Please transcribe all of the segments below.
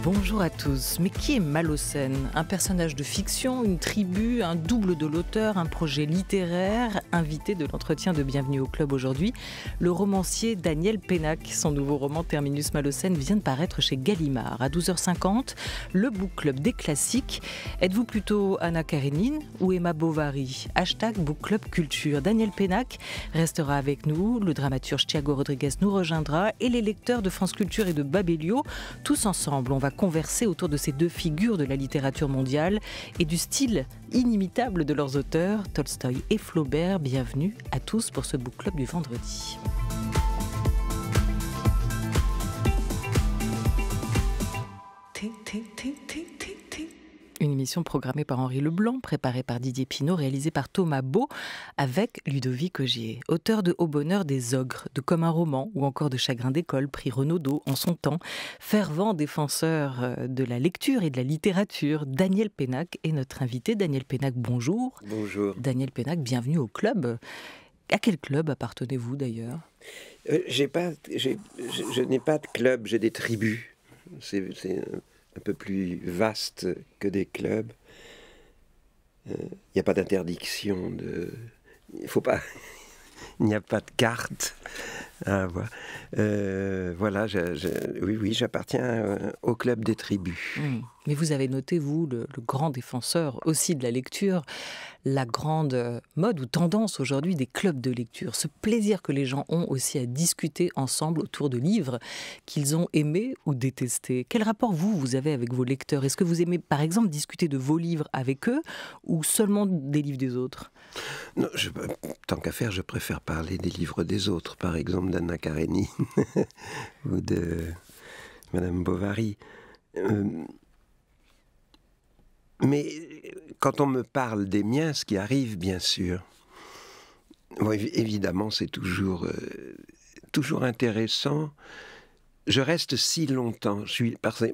Bonjour à tous. Mais qui est Malocène? Un personnage de fiction, une tribu, un double de l'auteur, un projet littéraire? Invité de l'entretien de Bienvenue au Club aujourd'hui, le romancier Daniel Pénac. Son nouveau roman Terminus Malocène vient de paraître chez Gallimard. À 12h50, le book club des classiques. Êtes-vous plutôt Anna Karénine ou Emma Bovary? Hashtag book club culture. Daniel Pénac restera avec nous. Le dramaturge Thiago Rodriguez nous rejoindra et les lecteurs de France Culture et de Babelio. Tous ensemble, on va converser autour de ces deux figures de la littérature mondiale et du style inimitable de leurs auteurs, Tolstoï et Flaubert. Bienvenue à tous pour ce book club du vendredi. Une émission programmée par Henri Leblanc, préparée par Didier Pinault, réalisée par Thomas Beau, avec Ludovic Ogier, auteur de Au bonheur des ogres, de Comme un roman, ou encore de Chagrin d'école, prix Renaudot en son temps, fervent défenseur de la lecture et de la littérature. Daniel Pénac est notre invité. Daniel Pénac, bonjour. Bonjour. Daniel Pénac, bienvenue au club. À quel club appartenez-vous d'ailleurs? Je n'ai pas de club, j'ai des tribus. C'est un peu plus vaste que des clubs. Il n'y a pas d'interdiction de... Il faut pas... Il n'y a pas de carte. Ah, voilà, oui, j'appartiens au club des tribus. Mais vous avez noté, vous, le grand défenseur aussi de la lecture, la grande mode ou tendance aujourd'hui des clubs de lecture, ce plaisir que les gens ont aussi à discuter ensemble autour de livres qu'ils ont aimés ou détestés. Quel rapport vous avez avec vos lecteurs? Est-ce que vous aimez par exemple discuter de vos livres avec eux ou seulement des livres des autres? Non, tant qu'à faire, je préfère parler des livres des autres, par exemple d'Anna Karénine ou de Madame Bovary. Mais quand on me parle des miens, ce qui arrive bien sûr, bon, évidemment c'est toujours intéressant. Je reste si longtemps,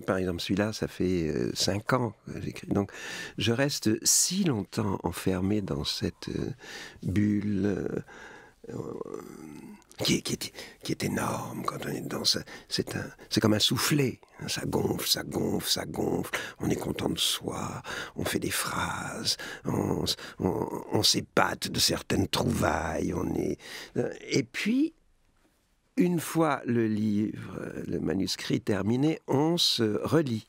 par exemple celui-là ça fait 5 ans que j'écris, donc je reste si longtemps enfermé dans cette bulle qui est énorme quand on est dedans. C'est comme un soufflet, ça gonfle, ça gonfle, ça gonfle, on est content de soi, on fait des phrases, on s'épate de certaines trouvailles, et puis une fois le livre, le manuscrit terminé, on se relit.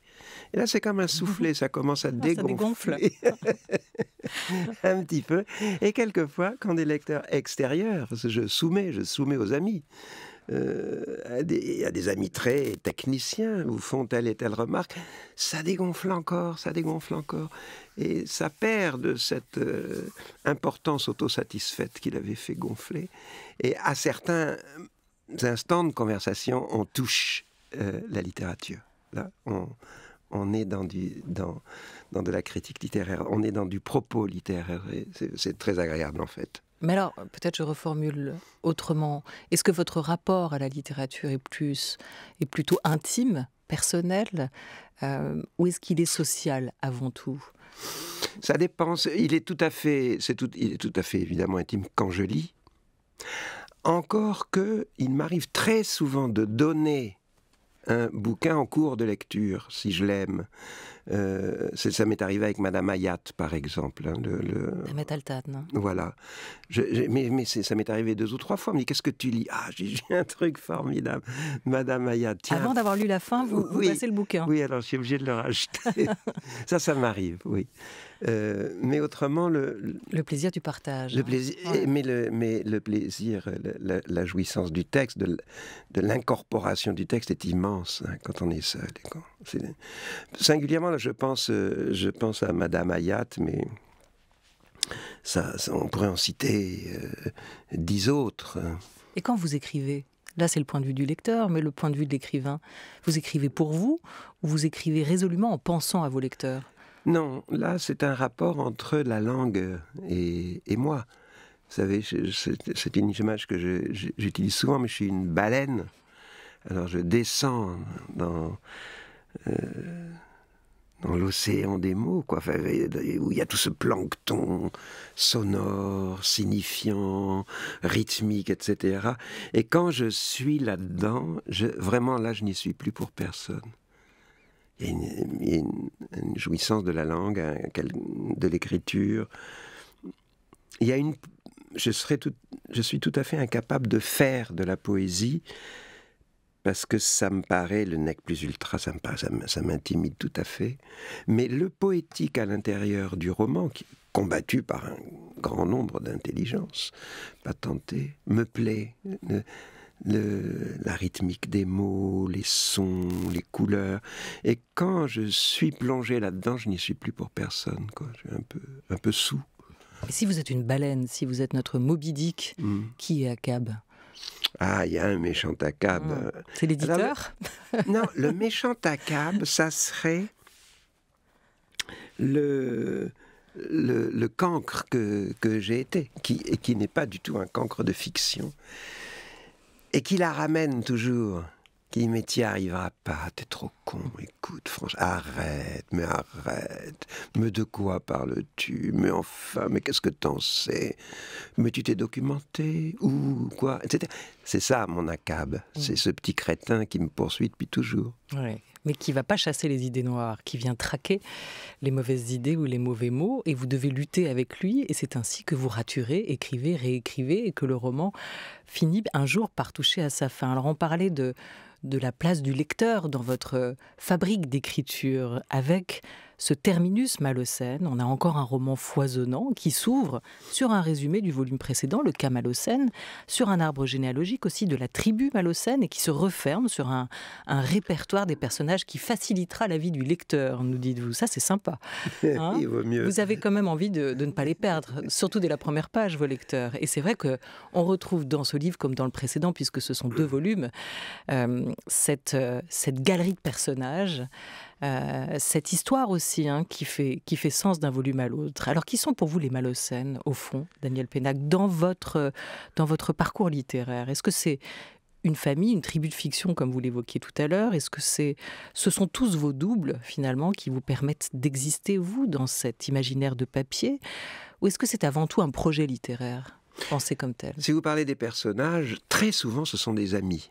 Et là, c'est comme un soufflet, ça commence à dégonfler. Un petit peu. Et quelquefois, quand des lecteurs extérieurs, parce que je soumets aux amis, à des amis très techniciens, vous font telle et telle remarque, ça dégonfle encore. Et ça perd de cette importance autosatisfaite qu'il avait fait gonfler. Et à certains instants de conversation, on touche la littérature. Là, on est dans de la critique littéraire, on est dans du propos littéraire, et c'est très agréable en fait. Mais alors, peut-être je reformule autrement. Est-ce que votre rapport à la littérature est plutôt intime, personnel, ou est-ce qu'il est social avant tout? Ça dépend. Il est tout à fait évidemment intime quand je lis. Encore que, il m'arrive très souvent de donner un bouquin en cours de lecture, si je l'aime. Ça m'est arrivé avec Madame Hayat, par exemple. Ahmet Altan. Voilà. Mais ça m'est arrivé 2 ou 3 fois. On me dit, qu'est-ce que tu lis? Ah, j'ai un truc formidable. Madame Hayat, tiens. Avant d'avoir lu la fin, vous passez le bouquin. Oui, alors je suis obligé de le racheter. ça m'arrive, oui. Mais autrement, le plaisir du partage. Le plaisir, ouais. mais le plaisir, la jouissance du texte, de l'incorporation du texte est immense quand on est seul. Singulièrement, là, je pense à Madame Hayat, mais on pourrait en citer 10 autres. Et quand vous écrivez, là c'est le point de vue du lecteur, mais le point de vue de l'écrivain, vous écrivez pour vous ou vous écrivez résolument en pensant à vos lecteurs? Non, là, c'est un rapport entre la langue et moi. Vous savez, c'est une image que j'utilise souvent, mais je suis une baleine. Alors, je descends dans l'océan des mots, quoi, enfin, où il y a tout ce plancton sonore, signifiant, rythmique, etc. Et quand je suis là-dedans, vraiment, là, je n'y suis plus pour personne. Il et une jouissance de la langue, de l'écriture. Il y a je suis tout à fait incapable de faire de la poésie parce que ça me paraît, le nec plus ultra, ça m'intimide tout à fait. Mais le poétique à l'intérieur du roman, combattu par un grand nombre d'intelligences patentées, me plaît. La rythmique des mots, les sons, les couleurs. Et quand je suis plongé là-dedans, je n'y suis plus pour personne, quoi. Je suis un peu saoul. Et si vous êtes une baleine, si vous êtes notre Moby Dick, qui est Akab? Ah, il y a un méchant Akab. C'est l'éditeur? Non, le méchant Akab, ça serait le cancre que j'ai été, qui n'est pas du tout un cancre de fiction, et qui la ramène toujours, qui mais t'y arriveras pas, t'es trop con, écoute, franchement, arrête, mais de quoi parles-tu, mais enfin, mais qu'est-ce que t'en sais, mais tu t'es documenté, ou quoi, etc. C'est ça mon Akab, c'est ce petit crétin qui me poursuit depuis toujours. Oui. Mais qui ne va pas chasser les idées noires, qui vient traquer les mauvaises idées ou les mauvais mots, et vous devez lutter avec lui, et c'est ainsi que vous raturez, écrivez, réécrivez, et que le roman finit un jour par toucher à sa fin. Alors on parlait de la place du lecteur dans votre fabrique d'écriture, avec ce terminus Malocène. On a encore un roman foisonnant qui s'ouvre sur un résumé du volume précédent, le cas Malocène, sur un arbre généalogique aussi de la tribu Malocène, et qui se referme sur un répertoire des personnages qui facilitera la vie du lecteur, nous dites-vous. Ça, c'est sympa. Hein? Il vaut mieux. Vous avez quand même envie de ne pas les perdre, surtout dès la première page, vos lecteurs. Et c'est vrai qu'on retrouve dans ce livre, comme dans le précédent, puisque ce sont 2 volumes, cette galerie de personnages, cette histoire aussi qui fait sens d'un volume à l'autre. Alors, qui sont pour vous les Malocènes, au fond, Daniel Pénac, dans votre parcours littéraire? Est-ce que c'est une famille, une tribu de fiction, comme vous l'évoquiez tout à l'heure? Est-ce que ce sont tous vos doubles, finalement, qui vous permettent d'exister, vous, dans cet imaginaire de papier? Ou est-ce que c'est avant tout un projet littéraire, pensé comme tel? Si vous parlez des personnages, très souvent, ce sont des amis.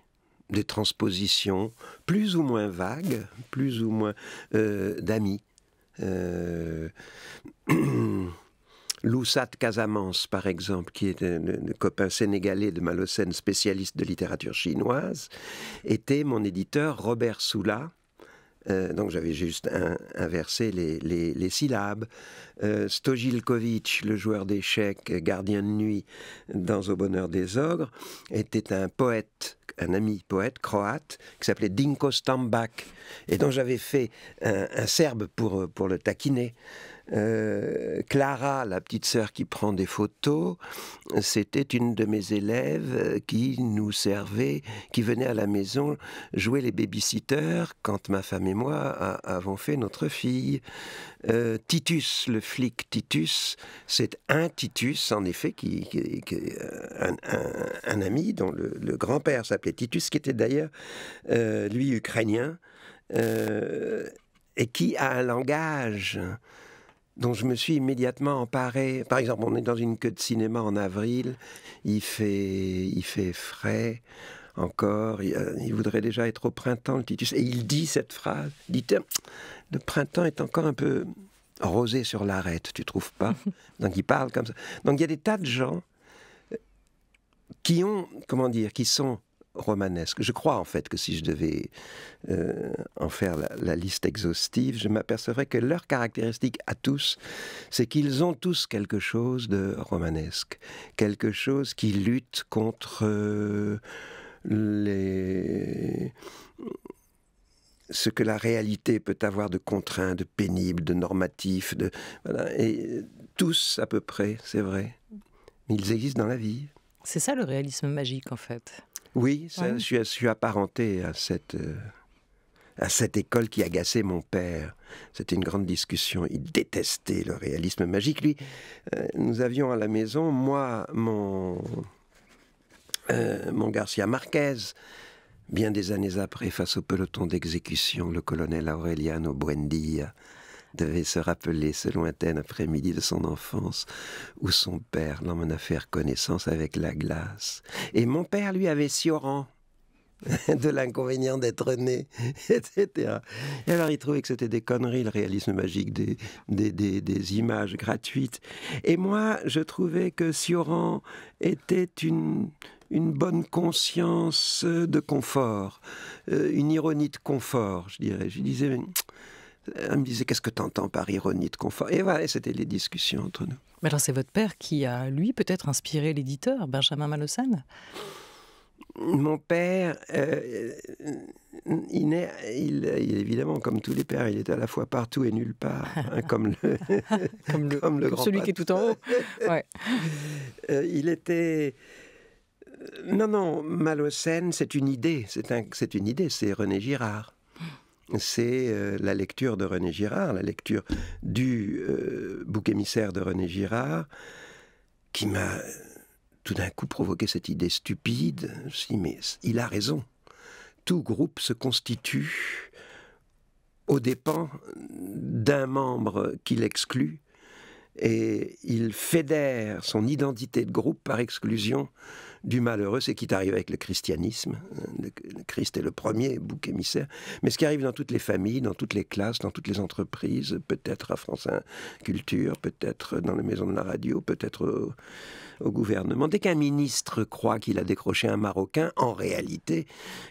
Des transpositions plus ou moins vagues, plus ou moins d'amis. Loussat Casamance, par exemple, qui est le copain sénégalais de Malocène, spécialiste de littérature chinoise, était mon éditeur Robert Soula. Donc j'avais juste inversé les syllabes. Stojilkovic, le joueur d'échecs, gardien de nuit dans Au bonheur des ogres, était un poète, un ami poète croate qui s'appelait Dinko Stambak, et dont j'avais fait un serbe pour le taquiner. Clara, la petite sœur qui prend des photos, c'était une de mes élèves qui nous servait, qui venait à la maison jouer les babysitters quand ma femme et moi avons fait notre fille. Titus, le flic Titus, c'est un Titus, en effet, un ami dont le grand-père s'appelait Titus, qui était d'ailleurs, lui, ukrainien, et qui a un langage dont je me suis immédiatement emparé. Par exemple, on est dans une queue de cinéma en avril, il fait frais encore, il voudrait déjà être au printemps, le Titus, et il dit cette phrase, il dit, le printemps est encore un peu rosé sur l'arête, tu trouves pas? Donc il parle comme ça. Donc il y a des tas de gens qui sont romanesques. Je crois en fait que si je devais en faire la liste exhaustive, je m'apercevrais que leur caractéristique à tous, c'est qu'ils ont tous quelque chose de romanesque, quelque chose qui lutte contre ce que la réalité peut avoir de contraint, de pénible, de normatif, voilà. Et tous à peu près, c'est vrai. Mais ils existent dans la vie. C'est ça le réalisme magique en fait. Oui, ça, je suis apparenté à cette école qui agaçait mon père. C'était une grande discussion. Il détestait le réalisme magique. Lui, nous avions à la maison, moi, mon Garcia Marquez, bien des années après, face au peloton d'exécution, le colonel Aureliano Buendia devait se rappeler ce lointain après-midi de son enfance où son père l'emmena faire connaissance avec la glace. Et mon père, lui, avait Sioran de l'inconvénient d'être né, etc. Et alors il trouvait que c'était des conneries, le réalisme magique, des images gratuites. Et moi, je trouvais que Sioran était une bonne conscience de confort, une ironie de confort, je dirais. Je disais, elle me disait, qu'est-ce que tu entends par ironie de confort? Et voilà, c'était les discussions entre nous. Mais alors c'est votre père qui a, lui, peut-être inspiré l'éditeur, Benjamin Malaucène? Mon père, évidemment, comme tous les pères, il était à la fois partout et nulle part, hein, comme le grand celui qui est tout en haut. Ouais. Il était... Non, Malaucène, c'est une idée, c'est une idée, c'est René Girard. C'est la lecture de René Girard, la lecture du bouc émissaire de René Girard, qui m'a tout d'un coup provoqué cette idée stupide. Je me suis dit, mais il a raison. Tout groupe se constitue aux dépens d'un membre qu'il exclut, et il fédère son identité de groupe par exclusion du malheureux. C'est ce qui arrive avec le christianisme. Le Christ est le premier bouc émissaire. Mais ce qui arrive dans toutes les familles, dans toutes les classes, dans toutes les entreprises, peut-être à France Culture, peut-être dans les maisons de la radio, peut-être au gouvernement. Dès qu'un ministre croit qu'il a décroché un Marocain, en réalité,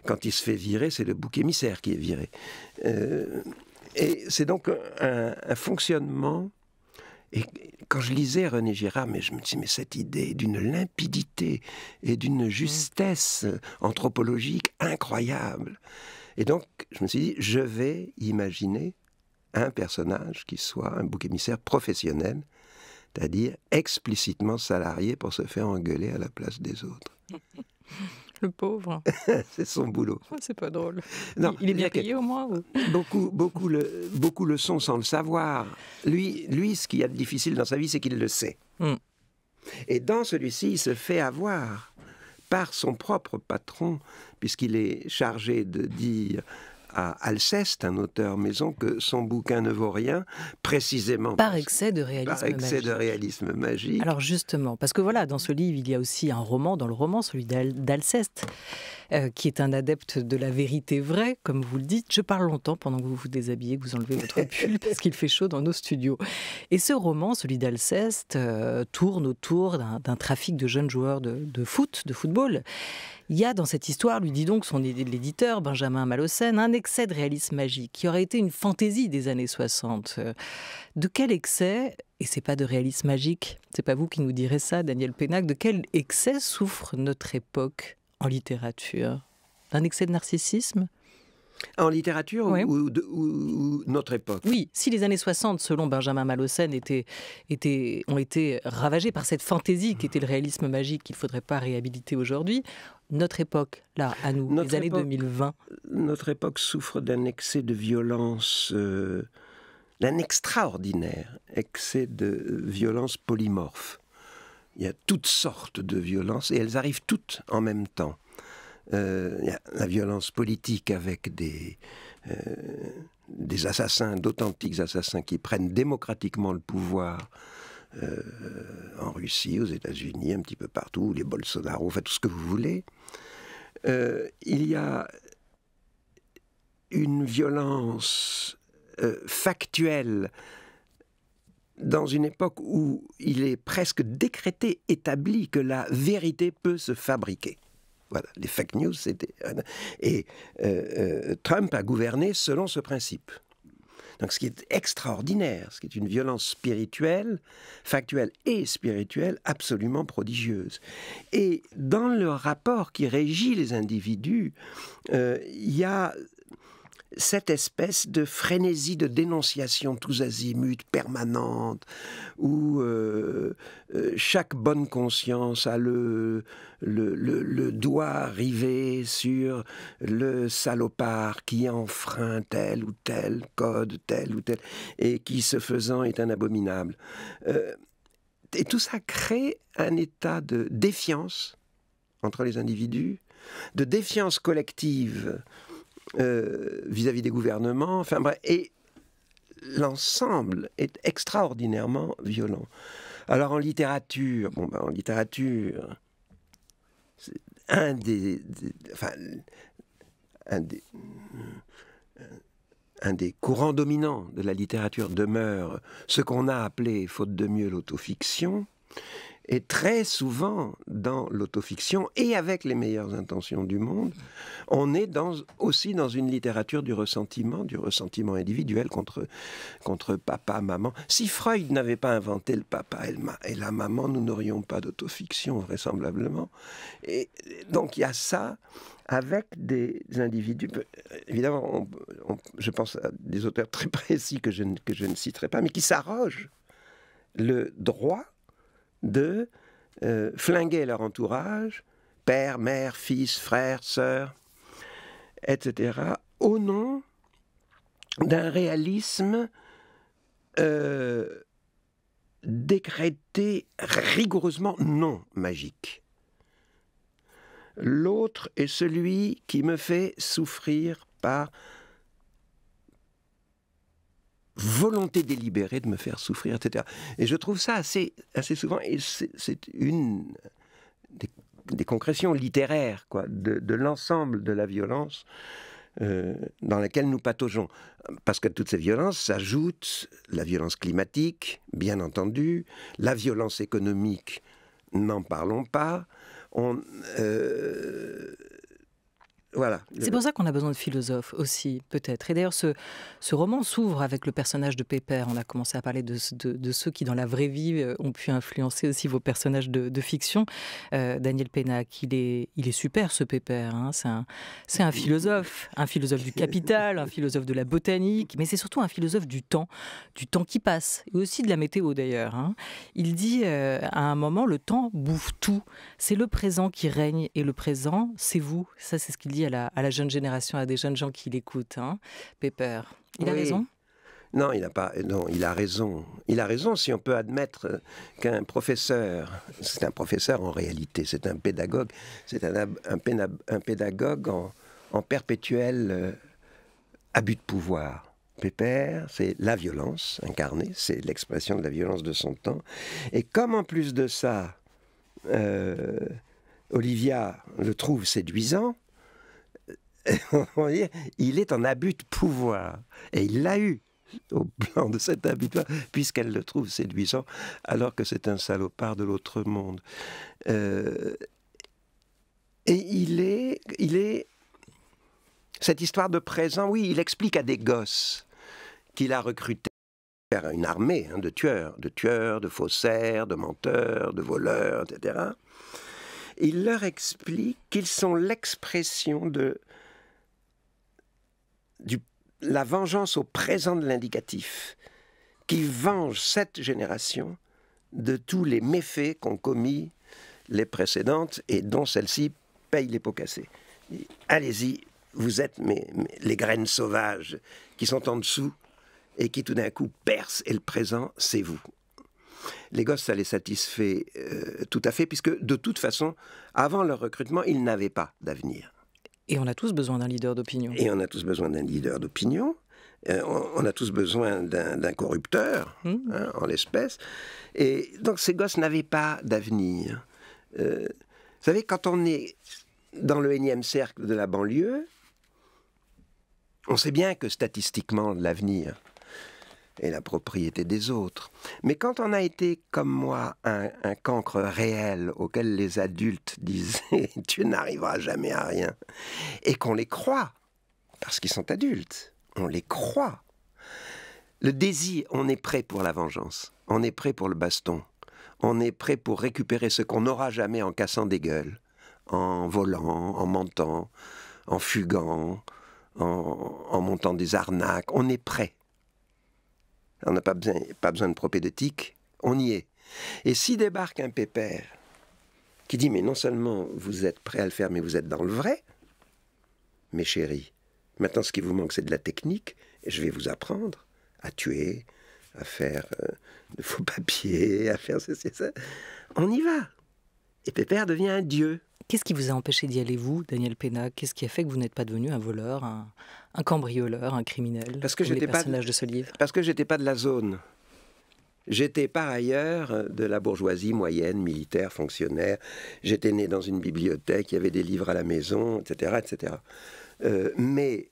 quand il se fait virer, c'est le bouc émissaire qui est viré. Et c'est donc un fonctionnement. Et quand je lisais René Girard, mais je me dis, mais cette idée d'une limpidité et d'une justesse anthropologique incroyable. Et donc, je me suis dit, je vais imaginer un personnage qui soit un bouc émissaire professionnel, c'est-à-dire explicitement salarié pour se faire engueuler à la place des autres. Le pauvre. C'est son boulot. Oh, c'est pas drôle. Non, il est bien payé au moins ou... Beaucoup le sont sans le savoir. Lui, ce qu'il y a de difficile dans sa vie, c'est qu'il le sait. Et dans celui-ci, il se fait avoir par son propre patron, puisqu'il est chargé de dire à Alceste, un auteur maison, que son bouquin ne vaut rien, précisément par excès de réalisme magique. Alors justement, parce que voilà, dans ce livre, il y a aussi un roman, dans le roman, celui d'Alceste, qui est un adepte de la vérité vraie, comme vous le dites. Je parle longtemps pendant que vous vous déshabillez, que vous enlevez votre pull, parce qu'il fait chaud dans nos studios. Et ce roman, celui d'Alceste, tourne autour d'un trafic de jeunes joueurs de football. Il y a dans cette histoire, lui dit donc son l'éditeur, Benjamin Malaucène, un excès de réalisme magique qui aurait été une fantaisie des années 60. De quel excès, et c'est pas de réalisme magique, c'est pas vous qui nous direz ça, Daniel Pénac, de quel excès souffre notre époque en littérature? D'un excès de narcissisme? En littérature, oui. ou notre époque? Oui, si les années 60, selon Benjamin Malaucène, ont été ravagées par cette fantaisie qui était le réalisme magique qu'il ne faudrait pas réhabiliter aujourd'hui, notre époque, là, à nous, les années 2020... Notre époque souffre d'un excès de violence, d'un extraordinaire excès de violence polymorphe. Il y a toutes sortes de violences, et elles arrivent toutes en même temps. Il y a la violence politique avec des assassins, d'authentiques assassins qui prennent démocratiquement le pouvoir en Russie, aux États-Unis, un petit peu partout, les Bolsonaro, enfin tout ce que vous voulez. Il y a une violence factuelle dans une époque où il est presque décrété, établi que la vérité peut se fabriquer. Voilà, les fake news, c'était... Et Trump a gouverné selon ce principe. Donc ce qui est extraordinaire, ce qui est une violence spirituelle, factuelle et spirituelle, absolument prodigieuse. Et dans le rapport qui régit les individus, il y a cette espèce de frénésie de dénonciation tous azimuts permanente, où chaque bonne conscience a le doigt rivé sur le salopard qui enfreint tel ou tel code, tel ou tel, et qui, ce faisant, est un abominable. Et tout ça crée un état de défiance entre les individus, de défiance collective vis-à-vis des gouvernements, enfin bref, et l'ensemble est extraordinairement violent. Alors en littérature, c'est un un des courants dominants de la littérature demeure ce qu'on a appelé, faute de mieux, l'autofiction. Et très souvent, dans l'autofiction, et avec les meilleures intentions du monde, on est aussi dans une littérature du ressentiment individuel contre papa, maman. Si Freud n'avait pas inventé le papa et la maman, nous n'aurions pas d'autofiction, vraisemblablement. Et donc il y a ça, avec des individus, évidemment, je pense à des auteurs très précis que je ne citerai pas, mais qui s'arrogent le droit de flinguer leur entourage, père, mère, fils, frère, sœur, etc., au nom d'un réalisme décrété rigoureusement non magique. L'autre est celui qui me fait souffrir par volonté délibérée de me faire souffrir, etc. Et je trouve ça assez souvent, et c'est une des concrétions littéraires de l'ensemble de la violence dans laquelle nous pataugeons. Parce que toutes ces violences s'ajoutent la violence climatique, bien entendu, la violence économique, n'en parlons pas. Voilà. C'est pour ça qu'on a besoin de philosophes aussi, peut-être. Et d'ailleurs, ce roman s'ouvre avec le personnage de Pépère. On a commencé à parler de ceux qui, dans la vraie vie, ont pu influencer aussi vos personnages de fiction. Daniel Pénac, il est super, ce Pépère. Hein. C'est un philosophe du capital, un philosophe de la botanique, mais c'est surtout un philosophe du temps qui passe, et aussi de la météo d'ailleurs. Hein. Il dit à un moment, le temps bouffe tout. C'est le présent qui règne, et le présent, c'est vous. Ça, c'est ce qu'il dit à la jeune génération, à des jeunes gens qui l'écoutent, hein, Pépère. Il a raison ? Non, il a raison. Il a raison si on peut admettre qu'un professeur, c'est un professeur en réalité, c'est un pédagogue, c'est un pédagogue en perpétuel abus de pouvoir. Pépère, c'est la violence incarnée, c'est l'expression de la violence de son temps. Et comme en plus de ça, Olivia le trouve séduisant, il est en abus de pouvoir. Et il l'a eu au plan de cet abus de pouvoir, puisqu'elle le trouve séduisant, alors que c'est un salopard de l'autre monde. Et il est... Cette histoire de présent, oui, il explique à des gosses qu'il a recruté faire une armée de tueurs, de faussaires, de menteurs, de voleurs, etc. Il leur explique qu'ils sont l'expression de la vengeance au présent de l'indicatif, qui venge cette génération de tous les méfaits qu'ont commis les précédentes et dont celle-ci paye les pots cassés. Allez-y, vous êtes les graines sauvages qui sont en dessous et qui tout d'un coup percent, et le présent, c'est vous. Les gosses, ça les satisfait tout à fait, puisque de toute façon, avant leur recrutement, ils n'avaient pas d'avenir. Et on a tous besoin d'un leader d'opinion. Et on a tous besoin d'un leader d'opinion. On a tous besoin d'un corrupteur, en l'espèce. Et donc ces gosses n'avaient pas d'avenir. Vous savez, quand on est dans le énième cercle de la banlieue, on sait bien que statistiquement, l'avenir est la propriété des autres. Mais quand on a été, comme moi, un cancre réel auquel les adultes disaient « tu n'arriveras jamais à rien », et qu'on les croit, parce qu'ils sont adultes, on les croit. Le désir, on est prêt pour la vengeance, on est prêt pour le baston, on est prêt pour récupérer ce qu'on n'aura jamais en cassant des gueules, en volant, en mentant, en fuguant, en montant des arnaques, on est prêt. On n'a pas besoin de propédeutique, on y est. Et si débarque un Pépère qui dit « mais non seulement vous êtes prêt à le faire, mais vous êtes dans le vrai, mes chéris, maintenant ce qui vous manque c'est de la technique, et je vais vous apprendre à tuer, à faire de faux papiers, à faire ceci, ça. On y va. » Et Pépère devient un dieu. Qu'est-ce qui vous a empêché d'y aller, vous, Daniel Pénac? Qu'est-ce qui a fait que vous n'êtes pas devenu un voleur, un cambrioleur, un criminel, parce que comme les personnages de ce livre? Parce que j'étais pas de la zone. J'étais par ailleurs de la bourgeoisie moyenne, militaire, fonctionnaire. J'étais né dans une bibliothèque, il y avait des livres à la maison, etc., etc. Mais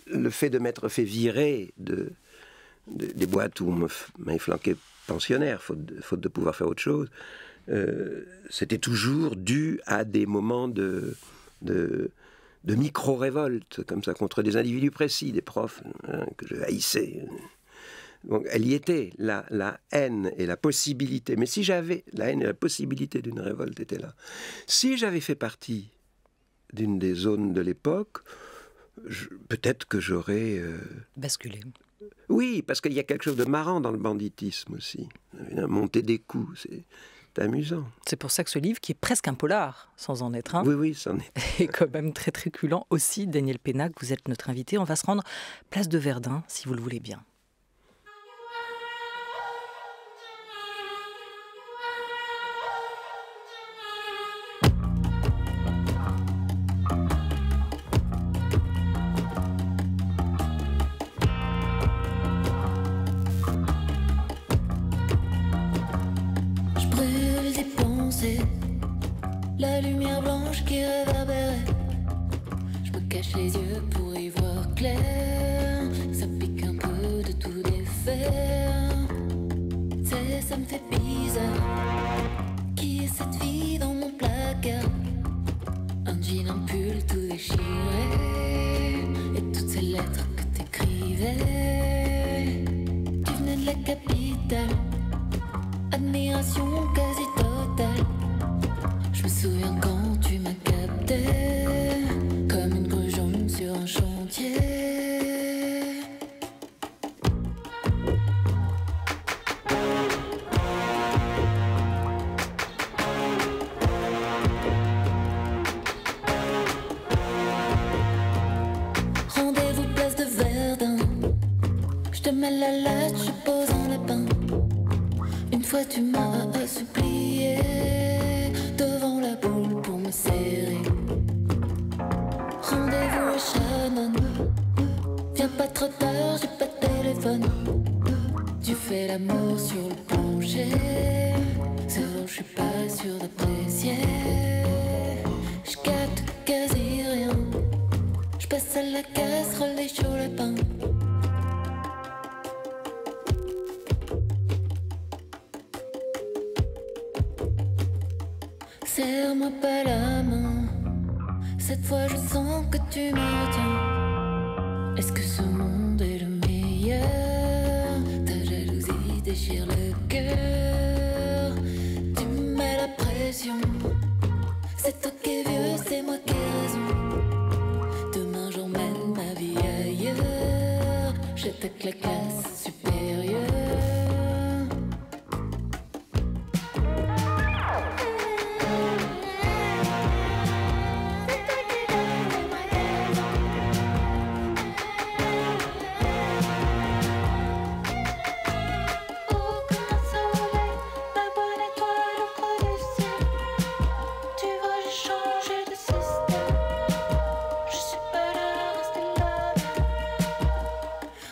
le fait de m'être fait virer des boîtes où on m'avait flanqué pensionnaire, faute de pouvoir faire autre chose, c'était toujours dû à des moments de micro-révolte, comme ça, contre des individus précis, des profs que je haïssais. Donc, elle y était, la haine et la possibilité. Mais si j'avais... La haine et la possibilité d'une révolte étaient là. Si j'avais fait partie d'une des zones de l'époque, peut-être que j'aurais... Basculé. Oui, parce qu'il y a quelque chose de marrant dans le banditisme aussi. Monter des coups, c'est amusant. C'est pour ça que ce livre, qui est presque un polar, sans en être un, oui, c'en est. est quand même très truculent aussi. Daniel Pénac, vous êtes notre invité. On va se rendre place de Verdun, si vous le voulez bien. La lumière blanche qui réverbérait. Je me cache les yeux pour y voir clair. Ça pique un peu de tout défaire. Ça me fait bizarre. Qui est cette fille dans mon placard? Un jean, un pull tout déchiré. Et toutes ces lettres que t'écrivais. Tu venais de la capitale. Admiration quasi totale. Je me souviens quand tu m'as capté, comme une grugeon sur un chantier. Rendez-vous place de Verdun. Je te mets la latte, je pose en lapin. Une fois tu m'as supplié devant la boule pour me serrer. Rendez-vous à Shannon. Viens pas trop tard, j'ai pas de téléphone. Tu fais l'amour sur le plancher. C'est vrai, je suis pas sûre d'apprécier. Je capte quasi rien. Je passe à la casserole des chauds lapins. Serre-moi pas la main. Cette fois je sens que tu me retiens. Est-ce que ce monde est le meilleur? Ta jalousie déchire le cœur. Tu me mets la pression. C'est toi qui es vieux, c'est moi qui ai raison. Demain j'emmène ma vie ailleurs. J'attaque la classe supérieure.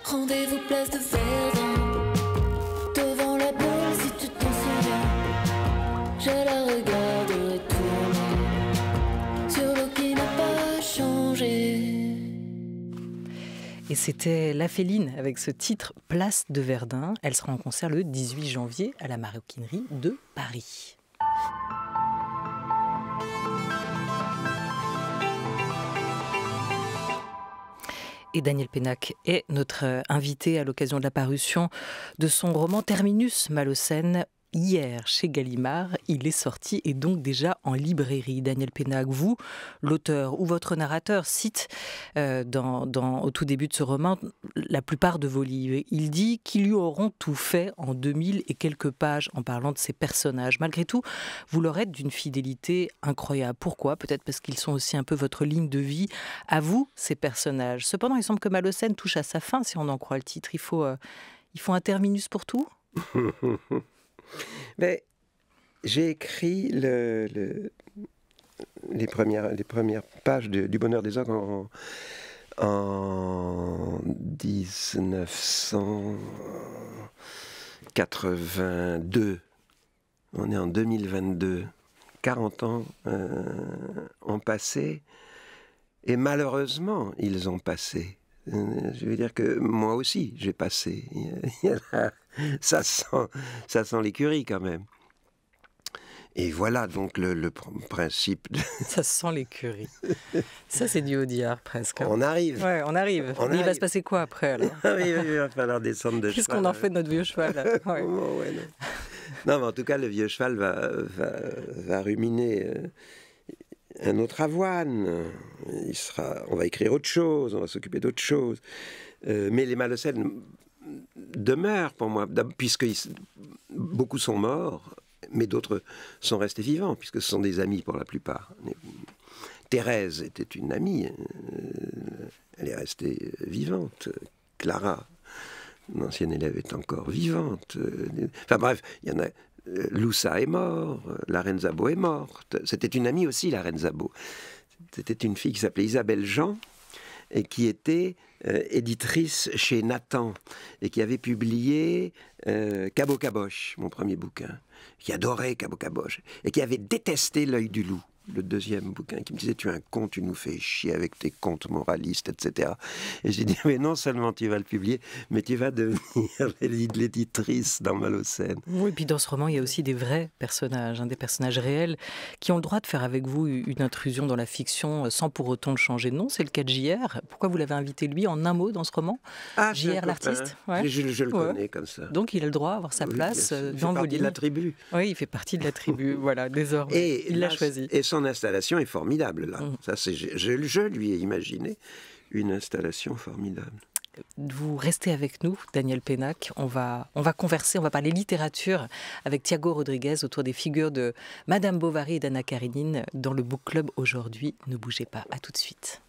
Rendez-vous place de Verdun. Devant la boule si tu t'en souviens. Je la regarderai tourner sur l'eau qui n'a pas changé. Et c'était La Féline avec ce titre Place de Verdun. Elle sera en concert le 18 janvier à la Maroquinerie de Paris. Et Daniel Pénac est notre invité à l'occasion de la parution de son roman Terminus Malocène. Hier, chez Gallimard, il est sorti et donc déjà en librairie. Daniel Pénac, vous, l'auteur ou votre narrateur, cite au tout début de ce roman la plupart de vos livres. Il dit qu'ils lui auront tout fait en 2000 et quelques pages en parlant de ses personnages. Malgré tout, vous leur êtes d'une fidélité incroyable. Pourquoi? Peut-être parce qu'ils sont aussi un peu votre ligne de vie. À vous, ces personnages. Cependant, il semble que Malocène touche à sa fin, si on en croit le titre. Il faut un terminus pour tout? Mais j'ai écrit les premières pages du Bonheur des Ogres en 1982. On est en 2022. 40 ans ont passé. Et malheureusement, ils ont passé. Je veux dire que moi aussi, j'ai passé. Ça sent l'écurie quand même. Et voilà donc le principe. Ça sent l'écurie. Ça, c'est du Audiard presque. On arrive. Ouais, on arrive. Mais il va se passer quoi après alors? Il va falloir descendre de cheval. Qu'est-ce qu'on en fait de notre vieux cheval? Ouais. Ouais, non, mais en tout cas, le vieux cheval va ruminer un autre avoine. On va écrire autre chose, on va s'occuper d'autre chose. Mais les Malocènes demeurent pour moi, puisque beaucoup sont morts, mais d'autres sont restés vivants, puisque ce sont des amis pour la plupart. Thérèse était une amie, elle est restée vivante. Clara, l'ancienne élève, est encore vivante. Enfin bref, il y en a. Loussa est mort, la reine Zabo est morte. C'était une amie aussi, la reine Zabo. C'était une fille qui s'appelait Isabelle Jean et qui était éditrice chez Nathan et qui avait publié Cabocaboche, mon premier bouquin, qui adorait Cabocaboche et qui avait détesté L'œil du loup, le deuxième bouquin, qui me disait: tu es un con, tu nous fais chier avec tes contes moralistes, etc. Et j'ai dit: mais non seulement tu vas le publier, mais tu vas devenir l'éditrice dans Malocène. Oui, et puis dans ce roman, il y a aussi des vrais personnages, des personnages réels, qui ont le droit de faire avec vous une intrusion dans la fiction sans pour autant le changer. Non, c'est le cas de JR. Pourquoi vous l'avez invité, lui, en un mot dans ce roman? JR, l'artiste. Ouais. Je le connais comme ça. Donc il a le droit d'avoir sa place dans vos livres. Il fait partie de la tribu. Oui, il fait partie de la tribu, voilà, désormais. Et il l'a choisi. Et son installation est formidable, là. Ça, je lui ai imaginé une installation formidable. Vous restez avec nous, Daniel Pénac. On va converser, on va parler littérature avec Thiago Rodriguez autour des figures de Madame Bovary et d'Anna Karénine dans le Book Club aujourd'hui. Ne bougez pas, à tout de suite.